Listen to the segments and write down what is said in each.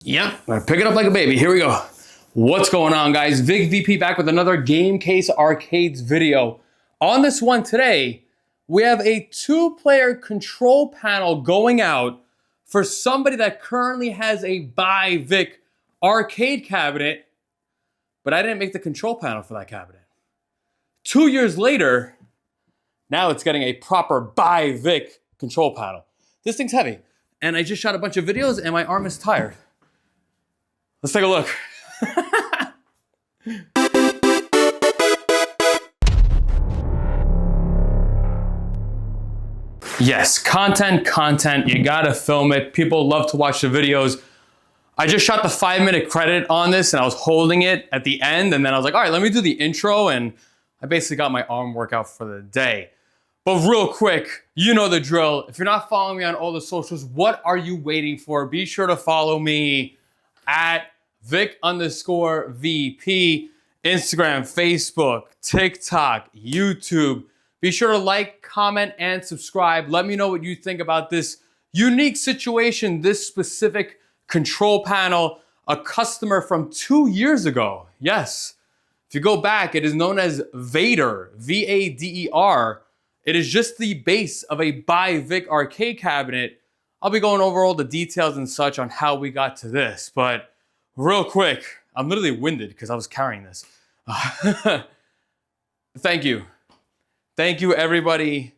Yep, I'm gonna pick it up like a baby. Here we go. What's going on, guys? Vic VP back with another Gamecase Arcades video. On this one today, we have a two-player control panel going out for somebody that currently has a ByVic arcade cabinet, but I didn't make the control panel for that cabinet. 2 years later, now it's getting a proper ByVic control panel. This thing's heavy, and I just shot a bunch of videos and my arm is tired. Let's take a look. Yes, content. You gotta film it. People love to watch the videos. I just shot the 5-minute credit on this and I was holding it at the end, and then I was like, all right, let me do the intro, and I basically got my arm workout for the day. But real quick, you know the drill. If you're not following me on all the socials, what are you waiting for? Be sure to follow me at Vic_VP, Instagram, Facebook, TikTok, YouTube. Be sure to like, comment, and subscribe. Let me know what you think about this unique situation, this specific control panel, a customer from 2 years ago. Yes, if you go back, it is known as Vader, V-A-D-E-R. It is just the base of a ByVic arcade cabinet. I'll be going over all the details and such on how we got to this, but real quick, I'm literally winded because I was carrying this. Thank you. Thank you, everybody.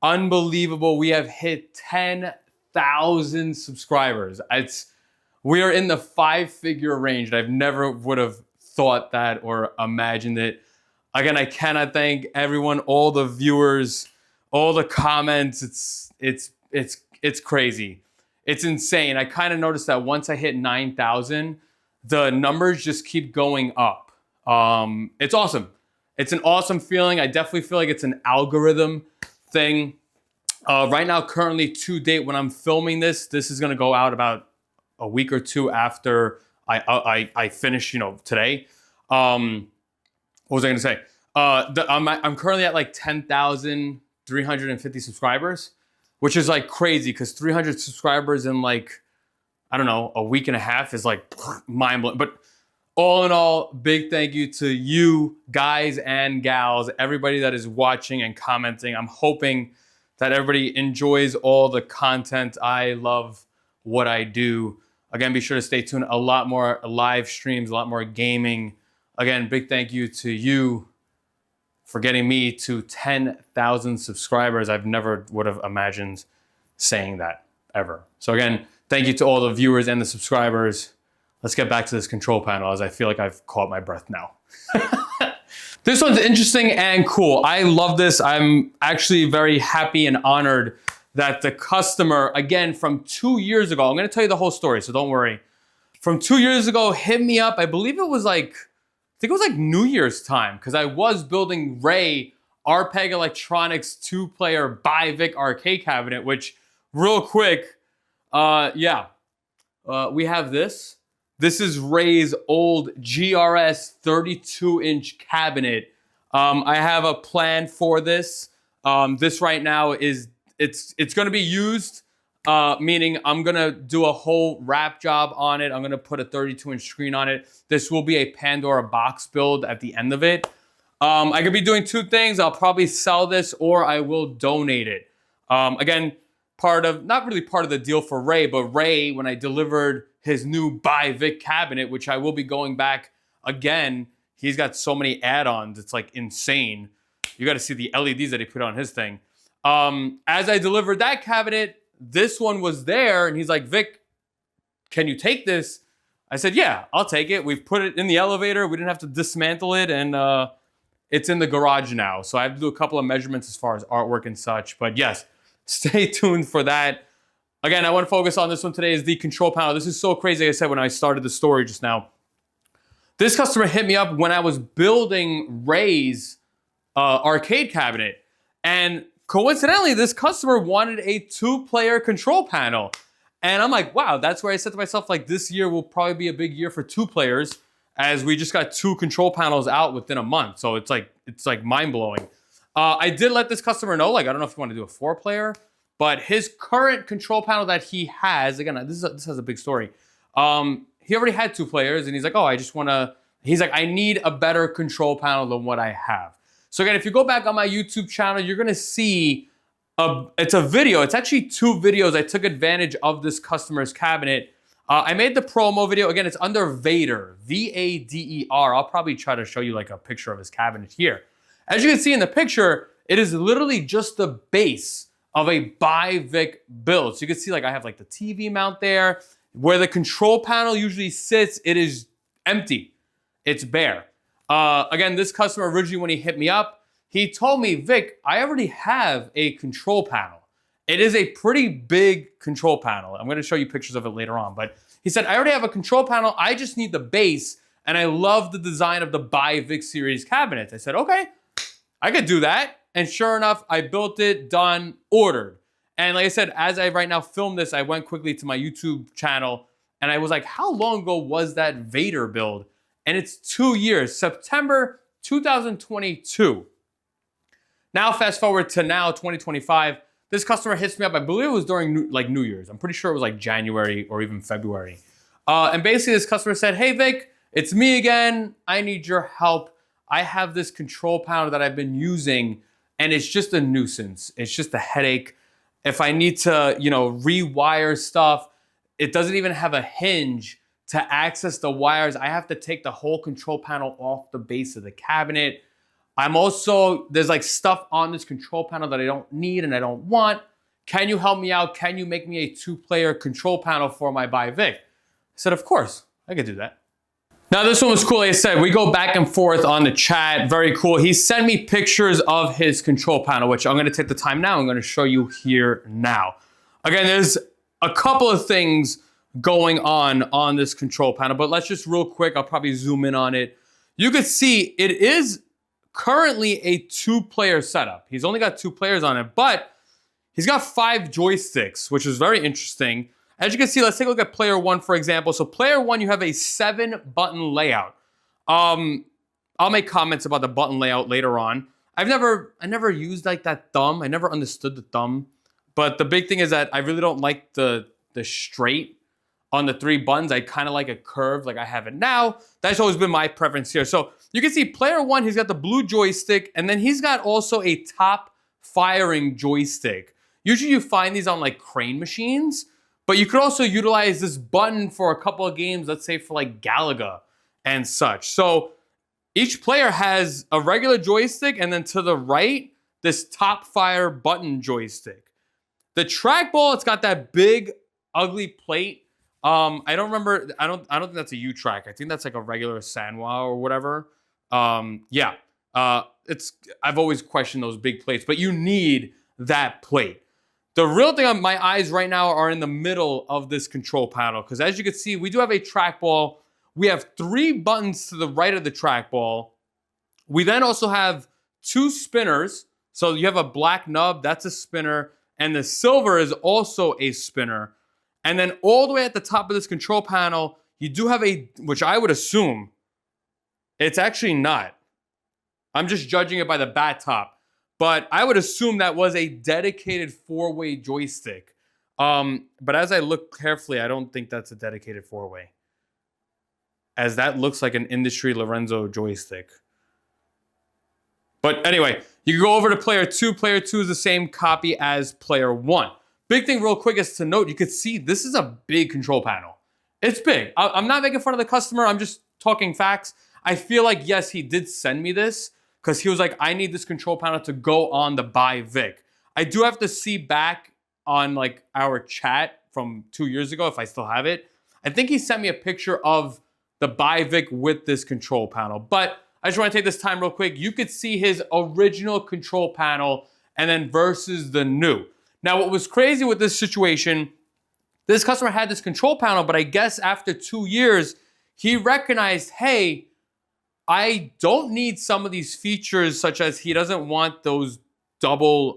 Unbelievable. We have hit 10,000 subscribers. We are in the 5-figure range. I never would have thought that or imagined it. Again, I cannot thank everyone, all the viewers, all the comments. It's crazy. It's insane. I kind of noticed that once I hit 9,000, the numbers just keep going up. It's awesome. It's an awesome feeling. I definitely feel like it's an algorithm thing. Right now, currently to date, when I'm filming this is going to go out about a week or two after I finish, today. What was I going to say? I'm currently at like 10,350 subscribers, which is like crazy because 300 subscribers in like, I don't know, a week and a half is like mind-blowing. But all in all, big thank you to you guys and gals, everybody that is watching and commenting. I'm hoping that everybody enjoys all the content. I love what I do. Again, be sure to stay tuned. A lot more live streams, a lot more gaming. Again, big thank you to you for getting me to 10,000 subscribers. I've never would have imagined saying that ever. So again, thank you to all the viewers and the subscribers. Let's get back to this control panel as I feel like I've caught my breath now. This one's interesting and cool. I love this. I'm actually very happy and honored that the customer, again, from 2 years ago, I'm gonna tell you the whole story, so don't worry. From 2 years ago, hit me up. I believe it was like, I think it was like New Year's time, because I was building Ray Arpeg Electronics 2-player ByVic arcade cabinet, which real quick, we have this. This is Ray's old GRS 32-inch cabinet. I have a plan for this. This right now is, it's gonna be used, meaning I'm gonna do a whole wrap job on it. I'm gonna put a 32-inch screen on it. This will be a Pandora box build at the end of it. I could be doing two things. I'll probably sell this or I will donate it. Again, not really part of the deal for Ray, but Ray, when I delivered his new ByVic cabinet, which I will be going back again, he's got so many add-ons, it's like insane. You gotta see the LEDs that he put on his thing. As I delivered that cabinet, this one was there, and he's like, Vic, can you take this? I said, yeah, I'll take it. We've put it in the elevator. We didn't have to dismantle it, and it's in the garage now. So I have to do a couple of measurements as far as artwork and such, but yes, stay tuned for that. Again, I want to focus on this one today is the control panel. This is so crazy, like I said, when I started the story just now. This customer hit me up when I was building Ray's arcade cabinet. And coincidentally, this customer wanted a 2-player control panel. And I'm like, wow, that's where I said to myself, like, this year will probably be a big year for 2 players as we just got 2 control panels out within a month. So it's like mind-blowing. I did let this customer know, like, I don't know if you want to do a 4-player, but his current control panel that he has, again, this has a big story. he already had 2 players, and he's like, oh, he's like, I need a better control panel than what I have. So again, if you go back on my YouTube channel, you're gonna see it's a video. It's actually 2 videos. I took advantage of this customer's cabinet. I made the promo video. Again, it's under Vader, V-A-D-E-R. I'll probably try to show you like a picture of his cabinet here. As you can see in the picture, it is literally just the base of a ByVic build. So you can see like I have like the TV mount there. Where the control panel usually sits, it is empty. It's bare. Again, this customer originally, when he hit me up, he told me, Vic, I already have a control panel. It is a pretty big control panel. I'm gonna show you pictures of it later on, but he said, I already have a control panel. I just need the base, and I love the design of the ByVic series cabinets. I said, okay, I could do that. And sure enough, I built it, done, ordered. And like I said, as I right now film this, I went quickly to my YouTube channel, and I was like, how long ago was that Vader build? And it's 2 years, September 2022. Now, fast forward to now, 2025, this customer hits me up. I believe it was during New Year's. I'm pretty sure it was like January or even February. And basically this customer said, hey Vic, it's me again. I need your help. I have this control panel that I've been using, and it's just a nuisance. It's just a headache. If I need to, rewire stuff, it doesn't even have a hinge to access the wires. I have to take the whole control panel off the base of the cabinet. There's like stuff on this control panel that I don't need and I don't want. Can you help me out? Can you make me a 2-player control panel for my ByVic? I said, of course, I could do that. Now this one was cool. Like I said, we go back and forth on the chat. Very cool. He sent me pictures of his control panel, which I'm gonna take the time now. I'm gonna show you here now. Again, there's a couple of things going on this control panel, but let's just real quick, I'll probably zoom in on it. You could see it is currently a 2-player setup. He's only got 2 players on it, but he's got 5 joysticks, which is very interesting. As you can see, let's take a look at player 1, for example. So player 1, you have a 7-button layout. I'll make comments about the button layout later on. I never used like that thumb. I never understood the thumb. But the big thing is that I really don't like the straight on the 3 buttons. I kind of like a curve like I have it now. That's always been my preference here. So you can see player 1, he's got the blue joystick, and then he's got also a top firing joystick. Usually you find these on like crane machines, but you could also utilize this button for a couple of games, let's say for like Galaga and such. So each player has a regular joystick, and then to the right, this top fire button joystick. The trackball, it's got that big, ugly plate. I don't remember. I don't think that's a U-track. I think that's like a regular Sanwa or whatever. Yeah. I've always questioned those big plates, but you need that plate. The real thing on my eyes right now are in the middle of this control panel, because as you can see, we do have a trackball. We have 3 buttons to the right of the trackball. We then also have 2 spinners. So you have a black nub, that's a spinner, and the silver is also a spinner. And then all the way at the top of this control panel, you do have which I would assume, it's actually not. I'm just judging it by the bat top. But I would assume that was a dedicated 4-way joystick. But as I look carefully, I don't think that's a dedicated 4-way, as that looks like an industry Lorenzo joystick. But anyway, you can go over to player 2. Player 2 is the same copy as player 1. Big thing real quick is to note, you can see this is a big control panel. It's big. I'm not making fun of the customer. I'm just talking facts. I feel like, yes, he did send me this because he was like, I need this control panel to go on the ByVic. I do have to see back on like our chat from 2 years ago if I still have it. I think he sent me a picture of the ByVic with this control panel. But I just want to take this time real quick. You could see his original control panel and then versus the new. Now, what was crazy with this situation, this customer had this control panel, but I guess after 2 years, he recognized, hey, I don't need some of these features, such as he doesn't want those double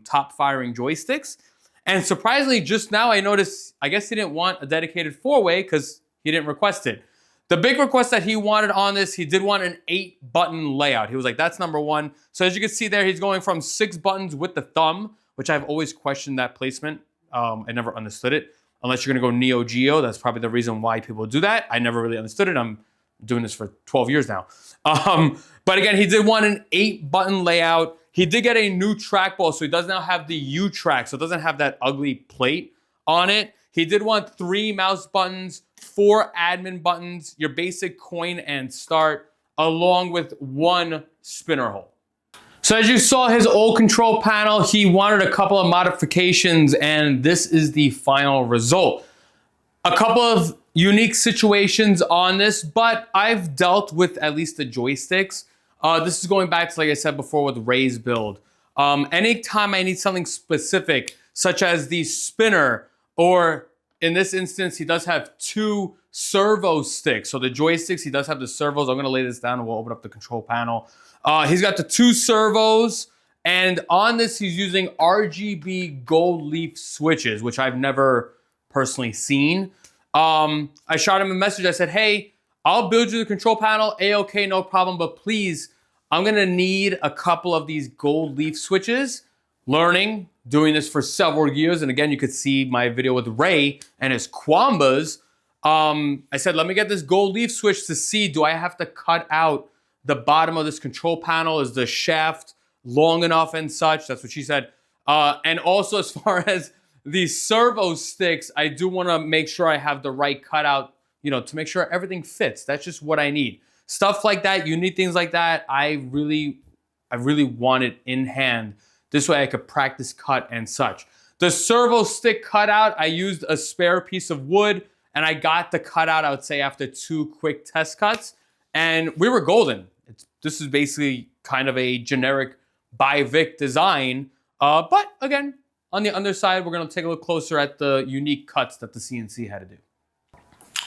top firing joysticks. And surprisingly, just now I noticed, I guess he didn't want a dedicated 4-way because he didn't request it. The big request that he wanted on this, he did want an 8-button layout. He was like, that's number 1. So as you can see there, he's going from 6 buttons with the thumb, which I've always questioned that placement. I never understood it. unless you're gonna go Neo Geo. That's probably the reason why people do that. I never really understood it. I'm doing this for 12 years now. But again, he did want an 8-button layout. He did get a new trackball, so he does now have the U track, so it doesn't have that ugly plate on it. He did want 3 mouse buttons, 4 admin buttons, your basic coin and start, along with 1 spinner hole. So as you saw his old control panel, he wanted a couple of modifications, and this is the final result. A couple of unique situations on this, but I've dealt with at least the joysticks. This is going back to, like I said before, with Ray's build. Anytime I need something specific, such as the spinner, or in this instance, he does have 2 servo sticks. So the joysticks, he does have the servos. I'm gonna lay this down and we'll open up the control panel. He's got the 2 servos, and on this, he's using RGB gold leaf switches, which I've never personally seen. I shot him a message. I said, hey, I'll build you the control panel. A-okay, no problem, but please, I'm gonna need a couple of these gold leaf switches. Learning, doing this for several years, and again, you could see my video with Ray and his Quambas. I said, let me get this gold leaf switch to see, do I have to cut out the bottom of this control panel? Is the shaft long enough and such? That's what she said. And also, as far as the servo sticks, I do want to make sure I have the right cutout, you know, to make sure everything fits. That's just what I need. Stuff like that, you need things like that. I really want it in hand. This way I could practice cut and such. The servo stick cutout, I used a spare piece of wood, and I got the cutout, I would say, after 2 quick test cuts, and we were golden. This is basically kind of a generic ByVic design, but again, on the underside, we're gonna take a look closer at the unique cuts that the CNC had to do.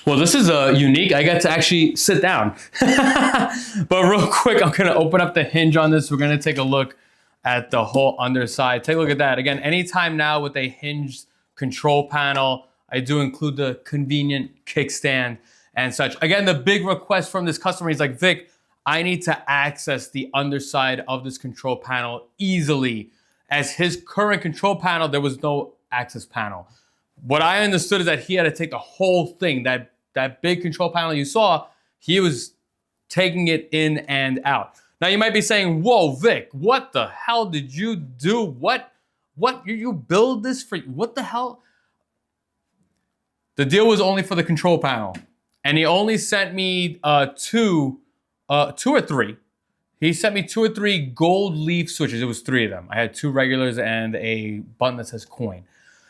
Well, this is unique. I got to actually sit down. But real quick, I'm gonna open up the hinge on this. We're gonna take a look at the whole underside. Take a look at that. Again, anytime now with a hinged control panel, I do include the convenient kickstand and such. Again, the big request from this customer, he's like, Vic, I need to access the underside of this control panel easily. As his current control panel, there was no access panel. What I understood is that he had to take the whole thing, that big control panel you saw, he was taking it in and out. Now you might be saying, whoa, Vic, what the hell did you do? What you build this for? What the hell? The deal was only for the control panel. And he only sent me 2 or 3. He sent me 2 or 3 gold leaf switches. It was 3 of them. I had 2 regulars and a button that says coin.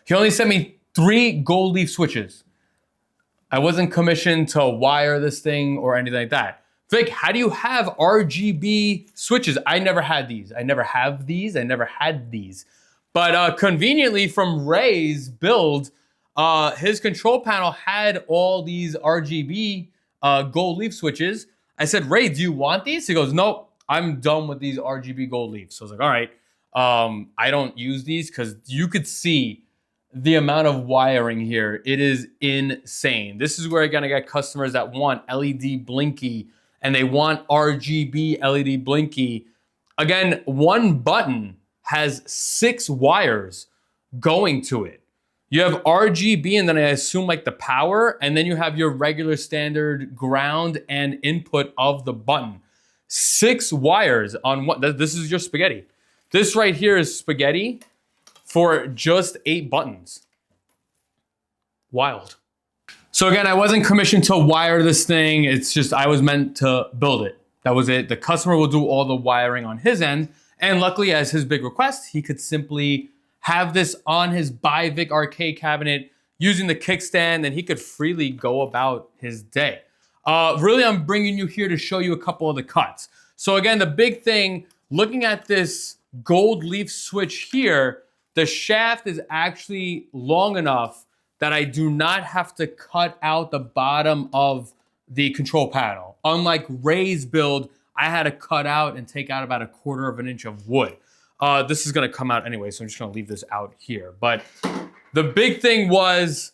He only sent me 3 gold leaf switches. I wasn't commissioned to wire this thing or anything like that. Vic, how do you have RGB switches? I never had these. I never have these. I never had these. But conveniently from Ray's build, his control panel had all these RGB gold leaf switches. I said, Ray, do you want these? He goes, nope, I'm done with these RGB gold leaves. So I was like, all right, I don't use these because you could see the amount of wiring here. It is insane. This is where you're gonna get customers that want LED blinky and they want RGB LED blinky. Again, one button has 6 wires going to it. You have RGB, and then I assume like the power, and then you have your regular standard ground and input of the button. 6 wires on what? This is your spaghetti. This right here is spaghetti for just 8 buttons. Wild. So again, I wasn't commissioned to wire this thing. It's just I was meant to build it. That was it. The customer will do all the wiring on his end. And luckily, as his big request, he could simply have this on his ByVic arcade cabinet using the kickstand, and he could freely go about his day. Really, I'm bringing you here to show you a couple of the cuts. So again, the big thing, looking at this gold leaf switch here, the shaft is actually long enough that I do not have to cut out the bottom of the control panel. Unlike Ray's build, I had to cut out and take out about 1/4 of an inch of wood. This is gonna come out anyway, so I'm just gonna leave this out here. But the big thing was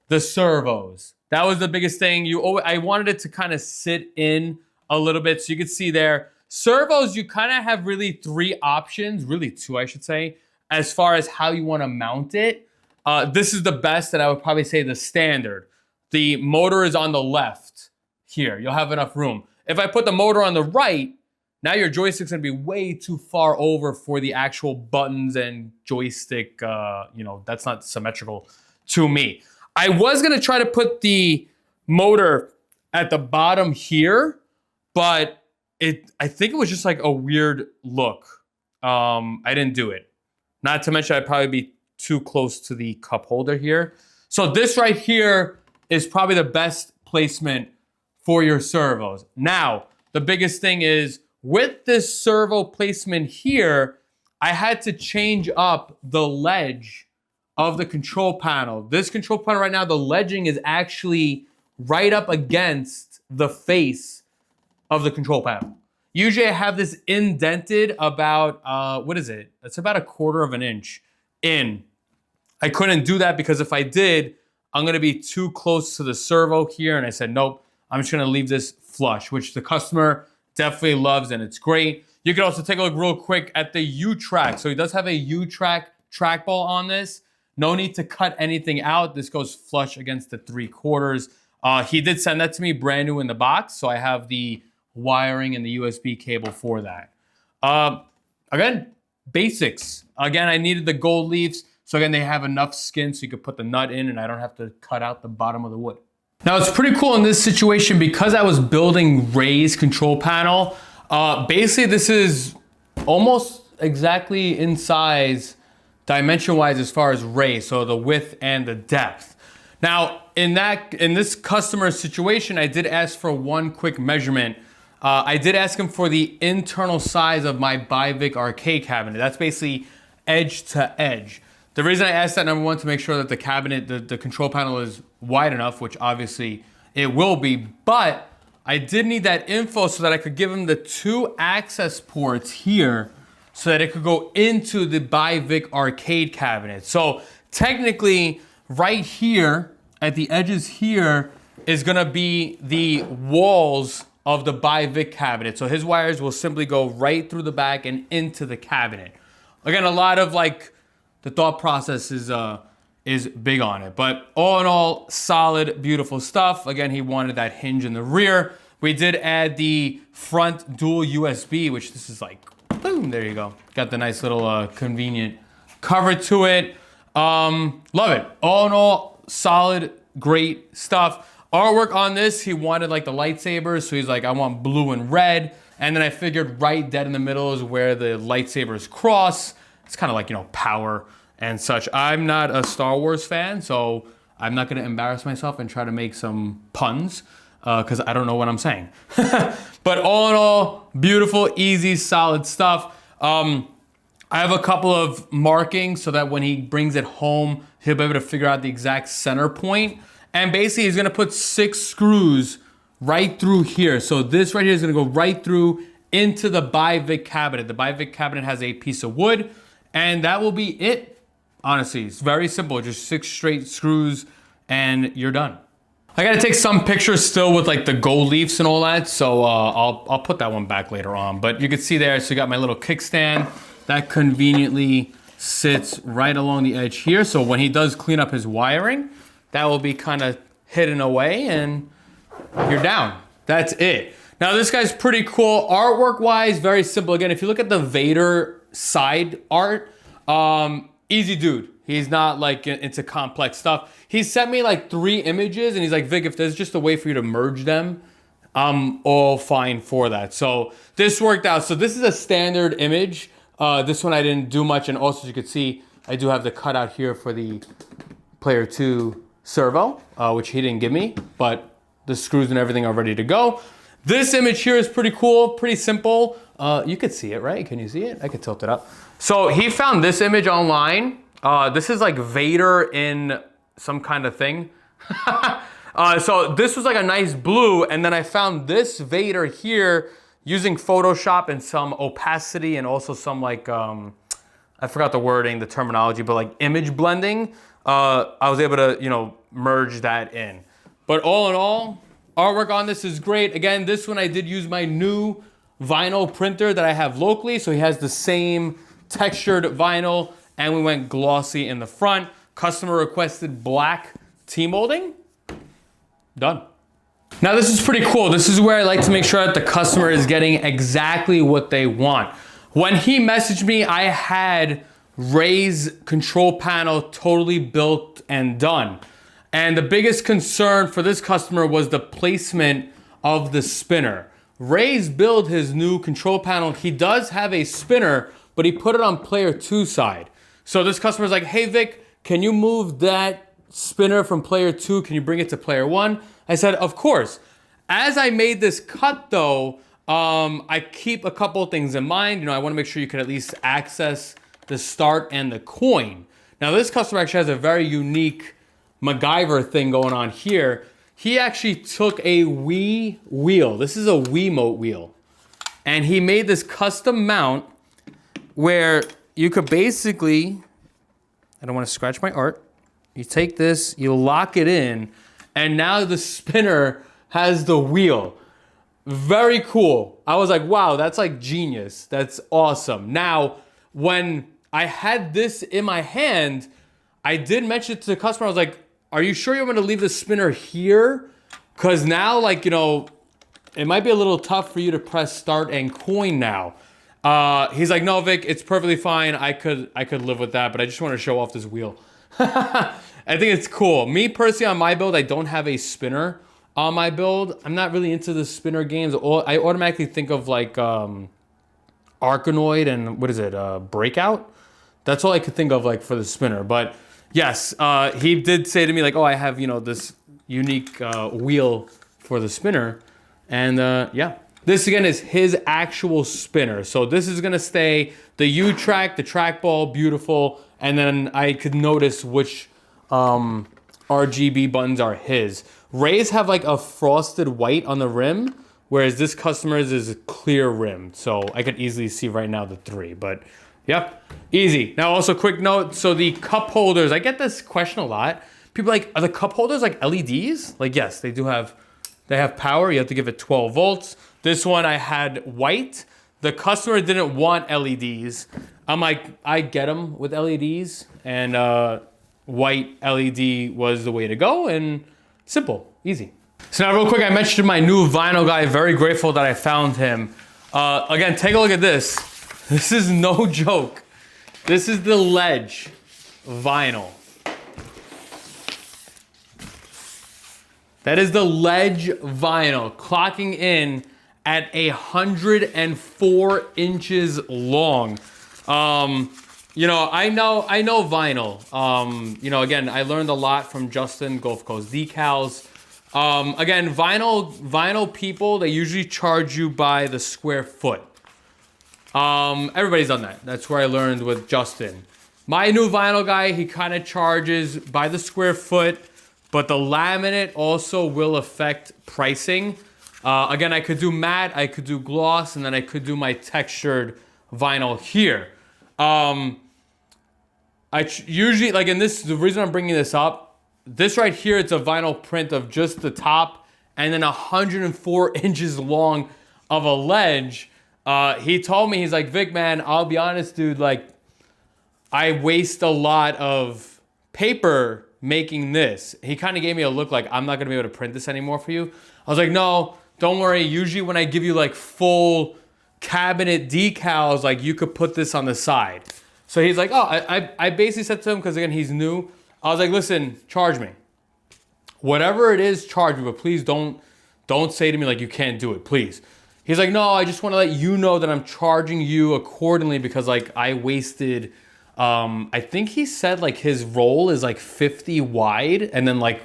the servos. That was the biggest thing. I wanted it to kind of sit in a little bit so you could see there. Servos, you kind of have really 3 options, really 2, I should say, as far as how you wanna mount it. This is the best, and I would probably say the standard. The motor is on the left here. You'll have enough room. If I put the motor on the right, now your joystick's gonna be way too far over for the actual buttons and joystick. That's not symmetrical to me. I was gonna try to put the motor at the bottom here, but I think it was just like a weird look. I didn't do it. Not to mention I'd probably be too close to the cup holder here. So this right here is probably the best placement for your servos. Now, the biggest thing is with this servo placement here, I had to change up the ledge of the control panel. This control panel right now, the ledging is actually right up against the face of the control panel. Usually I have this indented about, what is it? It's about 1/4 of an inch in. I couldn't do that because if I did, I'm gonna be too close to the servo here. And I said, nope, I'm just gonna leave this flush, which the customer definitely loves and it's great. You can also take a look real quick at the U-Track. So he does have a U-Track trackball on this. No need to cut anything out. This goes flush against the 3/4. He did send that to me brand new in the box. So I have the wiring and the USB cable for that. Again, basics. Again, I needed the gold leaves. So again, they have enough skin so you could put the nut in and I don't have to cut out the bottom of the wood. Now it's pretty cool in this situation because I was building Ray's control panel. Basically this is almost exactly in size, dimension-wise as far as Ray, so the width and the depth. Now in this customer situation, I did ask for one quick measurement. I did ask him for the internal size of my ByVic arcade cabinet. That's basically edge to edge. The reason I asked that, number one, to make sure that the cabinet, the control panel is wide enough, which obviously it will be, but I did need that info so that I could give him the 2 access ports here so that it could go into the ByVic arcade cabinet. So technically, right here, at the edges here, is gonna be the walls of the ByVic cabinet. So his wires will simply go right through the back and into the cabinet. Again, a lot of the thought process is big on it. But all in all, solid, beautiful stuff. Again, he wanted that hinge in the rear. We did add the front dual USB, which this is like, boom, there you go. Got the nice little convenient cover to it. Love it. All in all, solid, great stuff. Artwork on this, he wanted like the lightsabers. So he's like, I want blue and red. And then I figured right dead in the middle is where the lightsabers cross. It's kind of like, power and such. I'm not a Star Wars fan, so I'm not gonna embarrass myself and try to make some puns because I don't know what I'm saying. But all in all, beautiful, easy, solid stuff. I have a couple of markings so that when he brings it home, he'll be able to figure out the exact center point. And basically he's gonna put 6 screws right through here. So this right here is gonna go right through into the ByVic cabinet. The ByVic cabinet has a piece of wood. And that will be it, honestly. It's very simple, just 6 straight screws and you're done. I gotta take some pictures still with like the gold leaves and all that, so I'll put that one back later on. But you can see there, so you got my little kickstand. That conveniently sits right along the edge here. So when he does clean up his wiring, that will be kind of hidden away and you're down. That's it. Now this guy's pretty cool. Artwork-wise, very simple. Again, if you look at the Vader side art, easy dude. He's not like into complex stuff. He sent me like 3 images and he's like, Vic, if there's just a way for you to merge them, I'm all fine for that. So this worked out. So this is a standard image. This one I didn't do much. And also as you can see, I do have the cutout here for the Player 2 servo, which he didn't give me, but the screws and everything are ready to go. This image here is pretty cool, pretty simple. You could see it, right? Can you see it? I could tilt it up. So he found this image online. This is like Vader in some kind of thing. So this was like a nice blue, and then I found this Vader here using Photoshop and some opacity and also some like, I forgot the wording, the terminology, but like image blending. I was able to, merge that in. But all in all, artwork on this is great. Again, this one I did use my new vinyl printer that I have locally. So he has the same textured vinyl and we went glossy in the front. customer requested black T-molding, done. Now this is pretty cool. This is where I like to make sure that the customer is getting exactly what they want. When he messaged me, I had Ray's control panel totally built and done. And the biggest concern for this customer was the placement of the spinner. Ray's built his new control panel. He does have a spinner, but he put it on player 2 side. So this customer's like, hey Vic, can you move that spinner from player 2? Can you bring it to player 1? I said, of course. As I made this cut though, I keep a couple of things in mind. You know, I want to make sure you can at least access the start and the coin. Now this customer actually has a very unique MacGyver thing going on here. He actually took a Wii wheel. This is a Wiimote wheel. And he made this custom mount where you could basically, I don't want to scratch my art. You take this, you lock it in, and now the spinner has the wheel. Very cool. I was like, wow, that's like genius. That's awesome. Now, when I had this in my hand, I did mention it to the customer. I was like, are you sure you want to leave the spinner here? Because now, like, you know, it might be a little tough for you to press start and coin now. He's like, no, Vic, it's perfectly fine. I could live with that, but I just want to show off this wheel. I think it's cool. Me personally, on my build, I don't have a spinner on my build. I'm not really into the spinner games. I automatically think of like Arkanoid and what is it, Breakout? That's all I could think of like for the spinner. But yes, he did say to me like, oh, I have, you know, this unique wheel for the spinner. And yeah, this again is his actual spinner. So this is gonna stay the U-track, the trackball, beautiful. And then I could notice which RGB buttons are his. Ray's have like a frosted white on the rim, whereas this customer's is a clear rim. So I could easily see right now the 3, but yep, easy. Now also quick note, so the cup holders, I get this question a lot. People are like, are the cup holders like LEDs? Like yes, they do have, they have power. You have to give it 12 volts. This one I had white. The customer didn't want LEDs. I'm like, I get them with LEDs, and white LED was the way to go, and simple, easy. So now real quick, I mentioned my new vinyl guy. Very grateful that I found him. Again, take a look at this. This is no joke. This is the Ledge vinyl. That is the Ledge vinyl, clocking in at 104 inches long. You know, I know vinyl. You know, again, I learned a lot from Justin, Gulf Coast Decals. Again, vinyl people, they usually charge you by the square foot. Everybody's done that. That's where I learned with Justin. My new vinyl guy, he kind of charges by the square foot, but the laminate also will affect pricing. Again, I could do matte, I could do gloss, and then I could do my textured vinyl here. I usually, like in this, the reason I'm bringing this up, this right here, it's a vinyl print of just the top and then 104 inches long of a ledge. He told me, he's like, Vic, man, I'll be honest, dude, like I waste a lot of paper making this. He kind of gave me a look like, I'm not gonna be able to print this anymore for you. I was like, no, don't worry. Usually when I give you like full cabinet decals, like you could put this on the side. So he's like, oh, I basically said to him, because again, he's new. I was like, listen, charge me. Whatever it is, charge me, but please don't say to me like you can't do it, please. He's like, no, I just want to let you know that I'm charging you accordingly because like I wasted, I think he said like his roll is like 50 wide and then like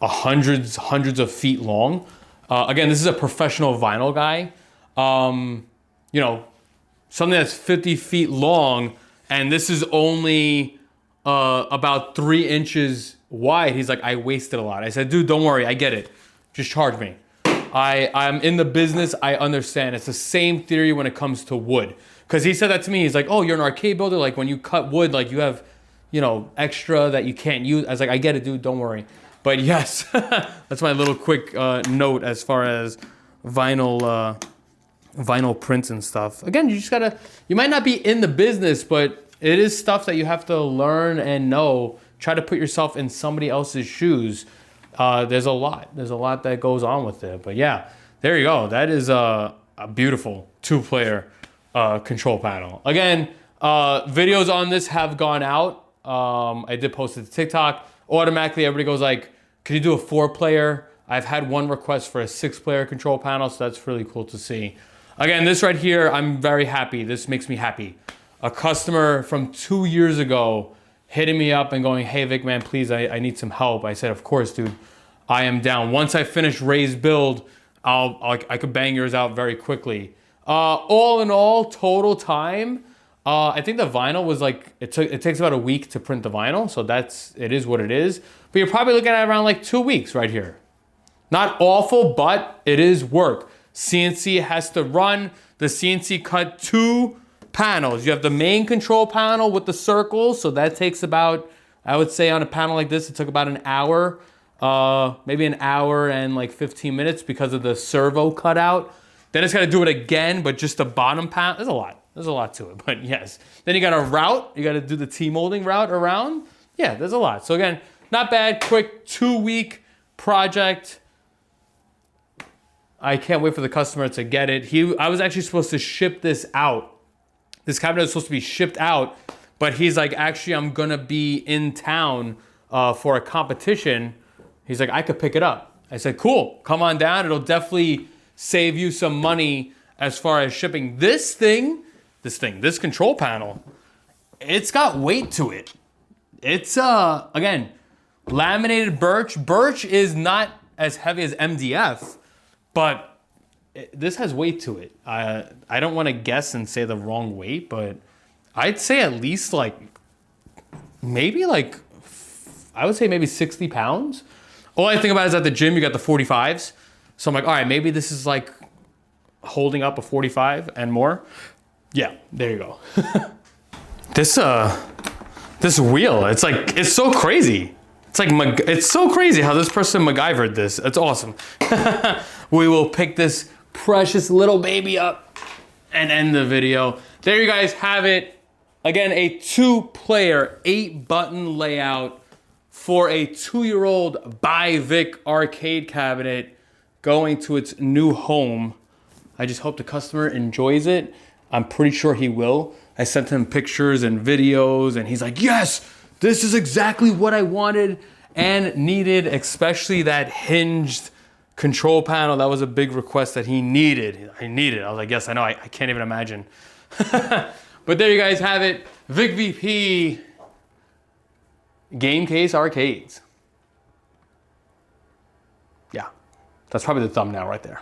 hundreds of feet long. Again, this is a professional vinyl guy. You know, something that's 50 feet long, and this is only about 3 inches wide. He's like, I wasted a lot. I said, dude, don't worry, I get it. Just charge me. I'm in the business, I understand. It's the same theory when it comes to wood. Because he said that to me, he's like, oh, you're an arcade builder, like when you cut wood, like you have, you know, extra that you can't use. I was like, I get it, dude, don't worry. But yes, that's my little quick note as far as vinyl prints and stuff. Again, you just gotta, you might not be in the business, but it is stuff that you have to learn and know. Try to put yourself in somebody else's shoes. There's a lot that goes on with it. But yeah, there you go. That is a beautiful 2-player control panel. Again, videos on this have gone out. I did post it to TikTok. Automatically, everybody goes like, "Can you do a 4-player?" I've had one request for a 6-player control panel, so that's really cool to see. Again, this right here, I'm very happy. This makes me happy. A customer from 2 years ago hitting me up and going, "Hey Vic, man, please, I need some help." I said, "Of course, dude, I am down. Once I finish Ray's build, I could bang yours out very quickly." All in all, total time, I think the vinyl was like, it takes about a week to print the vinyl, so it is what it is. But you're probably looking at around like 2 weeks right here. Not awful, but it is work. CNC has to run. The CNC cut 2 panels. You have the main control panel with the circles, so that takes about, I would say on a panel like this, it took about an hour, maybe an hour and like 15 minutes because of the servo cutout. Then it's got to do it again, but just the bottom panel. There's a lot to it, but yes. Then you got a route. You got to do the T-molding route around. Yeah, there's a lot. So again, not bad, quick 2-week project. I can't wait for the customer to get it. I was actually supposed to ship this out. This cabinet was supposed to be shipped out, but he's like, "Actually, I'm gonna be in town for a competition." He's like, "I could pick it up." I said, "Cool, come on down. It'll definitely save you some money as far as shipping." This control panel, it's got weight to it. It's, again, laminated birch. Birch is not as heavy as MDF, but this has weight to it. I don't want to guess and say the wrong weight, but I'd say at least I would say maybe 60 pounds. All I think about is at the gym, you got the 45s. So I'm like, all right, maybe this is like holding up a 45 and more. Yeah, there you go. This wheel, it's so crazy. It's so crazy how this person MacGyvered this. It's awesome. We will pick this precious little baby up and end the video. There you guys have it. Again, a 2-player, 8-button layout for a 2-year-old ByVic arcade cabinet going to its new home. I just hope the customer enjoys it. I'm pretty sure he will. I sent him pictures and videos and he's like, "Yes, this is exactly what I wanted and needed," especially that hinged control panel. That was a big request that he needed. I was like, yes, I know. I can't even imagine. But there you guys have it. Vic VP Gamecase Arcades. Yeah, that's probably the thumbnail right there.